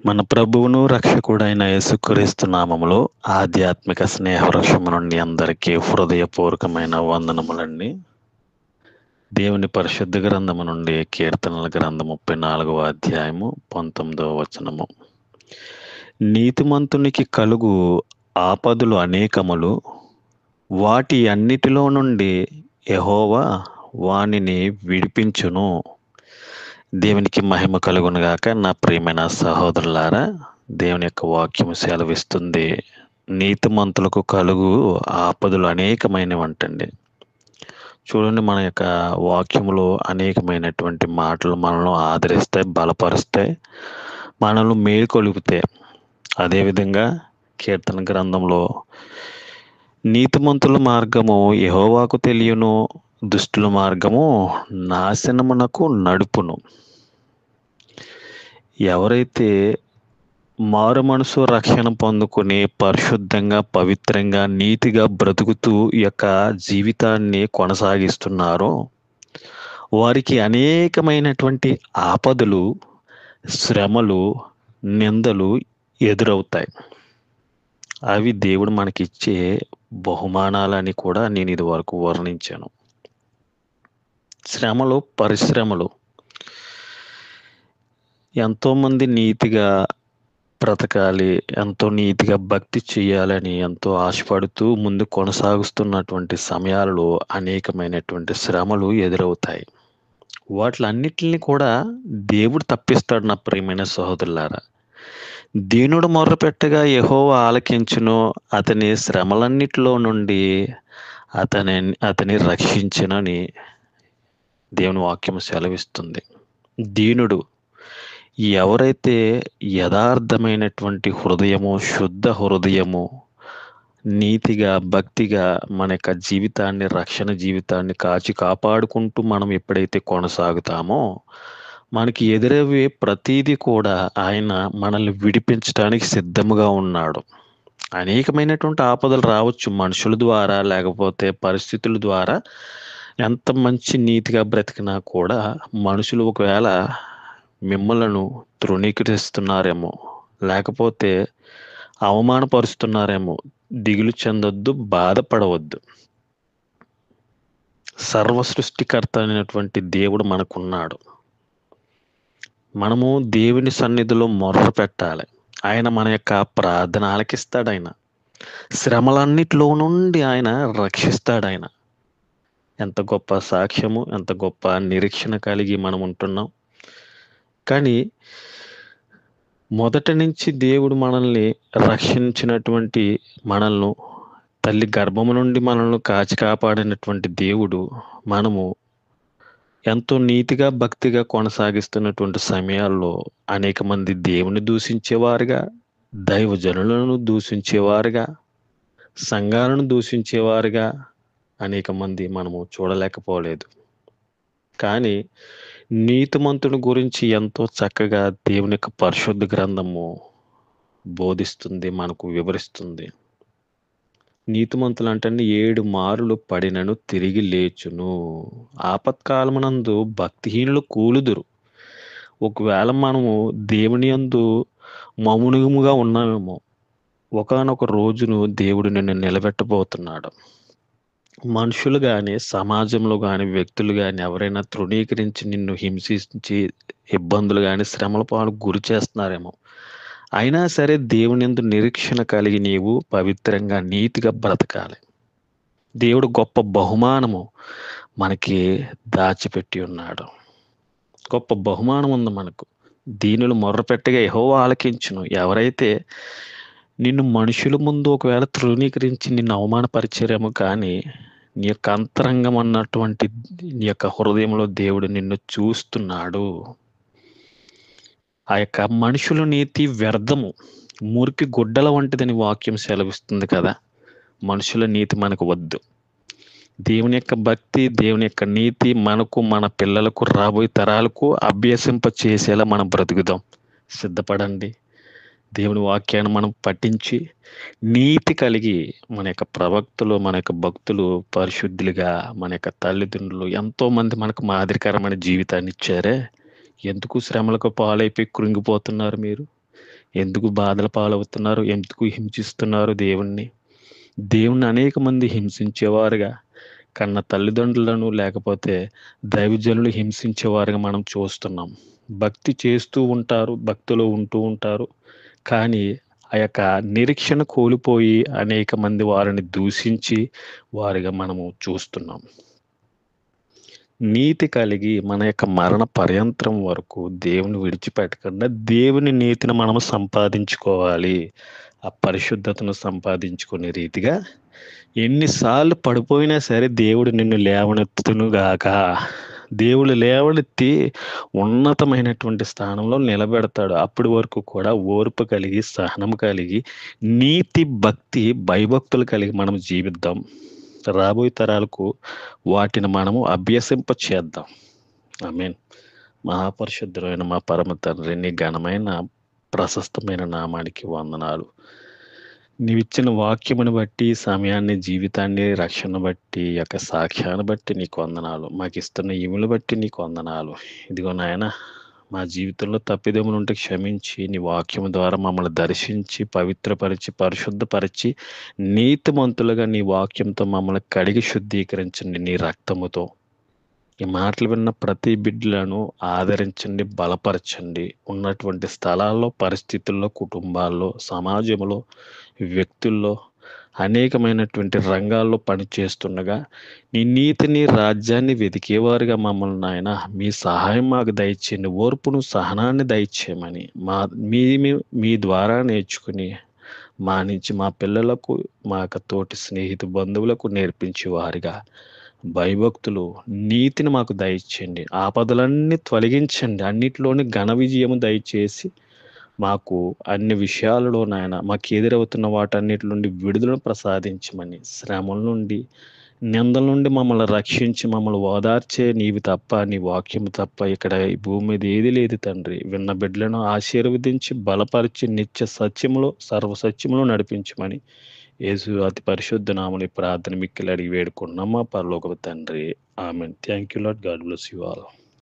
మన ప్రభువును రక్షకుడైన యేసుక్రీస్తు నామములో ఆధ్యాత్మిక స్నేహవృక్షము నుండి అందరికీ హృదయపూర్వకమైన వందనములండి. దేవుని పరిశుద్ధ గ్రంథము నుండి కీర్తనల గ్రంథం 34వ అధ్యాయము 19వ వచనము. నీతిమంతునికి కలుగు ఆపదలు అనేకములు, వాటి అన్నిటిలో నుండి యెహోవా వానిని విడిపించును. దేవునికి మహిమ కలుగునుగాక. నా ప్రియమైన సహోదరులారా, దేవుని యొక్క వాక్యము సెలవిస్తుంది, నీతిమంతులకు కలుగు ఆపదలు అనేకమైనవంటండి. చూడండి, మన యొక్క వాక్యములో అనేకమైనటువంటి మాటలు మనల్ని ఆదరిస్తాయి, బలపరుస్తాయి, మనల్ని మేలుకొలుపుతాయి. అదేవిధంగా కీర్తన గ్రంథంలో నీతిమంతుల మార్గము యెహోవాకు తెలియను, దుష్టుల మార్గము నాశనమునకు నడుపును. ఎవరైతే మారు మనసు రక్షణ పొందుకుని పరిశుద్ధంగా, పవిత్రంగా, నీతిగా బ్రతుకుతూ ఈ యొక్క జీవితాన్ని కొనసాగిస్తున్నారో వారికి అనేకమైనటువంటి ఆపదలు, శ్రమలు, నిందలు ఎదురవుతాయి. అవి దేవుడు మనకిచ్చే బహుమానాలని కూడా నేను ఇది వరకు వర్ణించాను. శ్రమలు, పరిశ్రమలు. ఎంతోమంది నీతిగా బ్రతకాలి, ఎంతో నీతిగా భక్తి చేయాలని ఎంతో ఆశపడుతూ ముందు కొనసాగుతున్నటువంటి సమయాలలో అనేకమైనటువంటి శ్రమలు ఎదురవుతాయి. వాటిలన్నిటిని కూడా దేవుడు తప్పిస్తాడు. నా ప్రియమైన సహోదరులారా, దీనుడు మొర్రపెట్టగా యెహోవా ఆలకించును, అతని శ్రమలన్నిటిలో నుండి అతని రక్షించునని దేవుని వాక్యం సెలవిస్తుంది. దీనుడు ఎవరైతే యథార్థమైనటువంటి హృదయము, శుద్ధ హృదయము, నీతిగా, భక్తిగా మన యొక్క జీవితాన్ని, రక్షణ జీవితాన్ని కాపాడుకుంటూ మనం ఎప్పుడైతే కొనసాగుతామో మనకి ఎదురయ్యే ప్రతీది కూడా ఆయన మనల్ని విడిపించడానికి సిద్ధముగా ఉన్నాడు. అనేకమైనటువంటి ఆపదలు రావచ్చు, మనుషుల ద్వారా లేకపోతే పరిస్థితుల ద్వారా. ఎంత మంచి నీతిగా బ్రతికినా కూడా మనుషులు ఒకవేళ మిమ్మలను తృణీకరిస్తున్నారేమో, లేకపోతే అవమానపరుస్తున్నారేమో, దిగులు చెందొద్దు, బాధపడవద్దు. సర్వ సృష్టికర్త అయినటువంటి దేవుడు మనకున్నాడు. మనము దేవుని సన్నిధిలో మొర్ర పెట్టాలి. ఆయన మన యొక్క ప్రార్థన ఆలకిస్తాడు. ఆయన శ్రమలన్నిటిలో నుండి ఆయన రక్షిస్తాడు. ఆయన ఎంత గొప్ప సాక్ష్యము, ఎంత గొప్ప నిరీక్షణ కలిగి మనం ఉంటున్నాం. కానీ మొదటి నుంచి దేవుడు మనల్ని రక్షించినటువంటి, మనల్ని తల్లి గర్భము నుండి మనల్ని కాపాడినటువంటి దేవుడు, మనము ఎంతో నీతిగా, భక్తిగా కొనసాగిస్తున్నటువంటి సమయాల్లో అనేక మంది దేవుని దూషించేవారుగా, దైవజనులను దూషించేవారుగా, సంఘాలను దూషించేవారుగా అనేక మంది మనము చూడలేకపోలేదు. కానీ నీతిమంతుని గురించి ఎంతో చక్కగా దేవుని యొక్క పరిశుద్ధ గ్రంథము బోధిస్తుంది, మనకు వివరిస్తుంది. నీతిమంతులు అంటే 7 మారులు పడినను తిరిగి లేచును. ఆపత్కాలమునందు భక్తిహీనులు కూలుదురు. ఒకవేళ మనము దేవుని యందు మౌనముగా ఉన్నామేమో, ఒకానొక రోజును దేవుడు నిన్ను నిలబెట్టబోతున్నాడు. మనుషులు కానీ, సమాజంలో కానీ, వ్యక్తులు కానీ ఎవరైనా తృణీకరించి నిన్ను హింసించి ఇబ్బందులు కానీ, శ్రమల పాలు గురి చేస్తున్నారేమో, అయినా సరే దేవుని యందు నిరీక్షణ కలిగి నీవు పవిత్రంగా, నీతిగా బ్రతకాలి. దేవుడు గొప్ప బహుమానము మనకి దాచిపెట్టి ఉన్నాడు. గొప్ప బహుమానం ఉంది మనకు. దీనులు మొర్రపెట్టగా యెహోవా ఆలకించును. ఎవరైతే నిన్ను మనుషుల ముందు ఒకవేళ తృణీకరించి నిన్ను అవమానపరిచారేమో, కానీ నీ యొక్క అంతరంగం అన్నటువంటి నీ యొక్క హృదయంలో దేవుడు నిన్ను చూస్తున్నాడు. ఆ యొక్క మనుషుల నీతి వ్యర్థము, మురికి గుడ్డల వంటిదని వాక్యం సెలవిస్తుంది కదా. మనుషుల నీతి మనకు వద్దు. దేవుని యొక్క భక్తి, దేవుని యొక్క నీతి మనకు, మన పిల్లలకు, రాబోయే తరాలకు అభ్యసింప చేసేలా మనం బ్రతుకుదాం. సిద్ధపడండి. దేవుని వాక్యాన్ని మనం పఠించి నీతి కలిగి మన యొక్క ప్రవక్తలు, మన యొక్క భక్తులు పరిశుద్ధులుగా, మన యొక్క తల్లిదండ్రులు ఎంతోమంది మనకు మాదిరికరమైన జీవితాన్ని ఇచ్చారే. ఎందుకు శ్రమలకు పాలైపోయి కృంగిపోతున్నారు మీరు? ఎందుకు బాధల పాలవుతున్నారు? ఎందుకు హింసిస్తున్నారు దేవుణ్ణి? దేవుణ్ణి అనేక మంది హింసించేవారుగా, కన్న తల్లిదండ్రులను లేకపోతే దైవజనులు హింసించేవారుగా మనం చూస్తున్నాం. భక్తి చేస్తూ ఉంటారు, భక్తిలో ఉంటూ ఉంటారు. కానీ ఆ యొక్క నిరీక్షణ కోల్పోయి అనేక మంది వారిని దూషించి వారిగా మనము చూస్తున్నాం. నీతి కలిగి మన యొక్క మరణ పర్యంతరం వరకు దేవుని విడిచిపెట్టకుండా దేవుని నీతిని మనము సంపాదించుకోవాలి. ఆ పరిశుద్ధతను సంపాదించుకునే రీతిగా ఎన్నిసార్లు పడిపోయినా సరే దేవుడు నిన్ను లేవనెత్తునుగాక. దేవుడు లేవనెత్తి ఉన్నతమైనటువంటి స్థానంలో నిలబెడతాడు. అప్పటి వరకు కూడా ఓర్పు కలిగి, సహనం కలిగి, నీతి, భక్తి, భయభక్తులు కలిగి మనం జీవిద్దాం. రాబోయే తరాలకు వాటిని మనము అభ్యసింప చేద్దాం. ఆమేన్. మహాపరిశుద్ధుడైన మా పరమ తండ్రి, నీ ఘనమైన ప్రశస్తమైన నామానికి వందనాలు. నీవిచ్చిన వాక్యమును బట్టి, సమయాన్ని, జీవితాన్ని, రక్షణ బట్టి, యొక్క సాక్ష్యాన్ని బట్టి నీకు వందనాలు. మాకు ఇస్తున్న ఈవులు బట్టి నీకు వందనాలు. ఇదిగో నాయన, మా జీవితంలో తప్పిదములు ఉంటే క్షమించి, నీ వాక్యము ద్వారా మమ్మల్ని దర్శించి, పవిత్రపరిచి, పరిశుద్ధపరిచి, నీతిమంతులుగా నీ వాక్యంతో మమ్మల్ని కడిగి శుద్ధీకరించండి నీ రక్తముతో. ఈ మాటలు విన్న ప్రతి బిడ్డలను ఆదరించండి, బలపరచండి. ఉన్నటువంటి స్థలాల్లో, పరిస్థితుల్లో, కుటుంబాల్లో, సమాజంలో, వ్యక్తుల్లో, అనేకమైనటువంటి రంగాల్లో పనిచేస్తుండగా నీ నీతిని, రాజ్యాన్ని వెతికేవారుగా మమ్మల్ని నాయన మీ సహాయం మాకు దయచేయండి. ఓర్పును, సహనాన్ని దయచేయమని మీ ద్వారా నేర్చుకుని మా నుంచి మా పిల్లలకు, మా యొక్క తోటి స్నేహితు బంధువులకు నేర్పించే వారిగా భయభక్తులు, నీతిని మాకు దయచేయండి. ఆపదలన్నీ తొలగించండి. అన్నిటిలోని ఘన విజయము దయచేసి మాకు అన్ని విషయాలలో నాయన మాకు ఎదురవుతున్న వాటన్నిటి నుండి విడుదలను ప్రసాదించమని, శ్రమల నుండి, నిందల నుండి మమ్మల్ని రక్షించి మమ్మల్ని ఓదార్చే నీవి తప్ప, నీ వాక్యము తప్ప ఇక్కడ ఈ భూమి మీద ఏది లేదు తండ్రి. విన్న బిడ్డలను ఆశీర్వదించి బలపరిచి నిత్య సత్యములో, సర్వసత్యములో నడిపించమని యేసు అతి పరిశుద్ధ నామములో ప్రార్థన మిక్కిలి అడిగి వేడుకున్నాం మా పరలోకపు తండ్రి. Amen. Thank you Lord. God bless you all.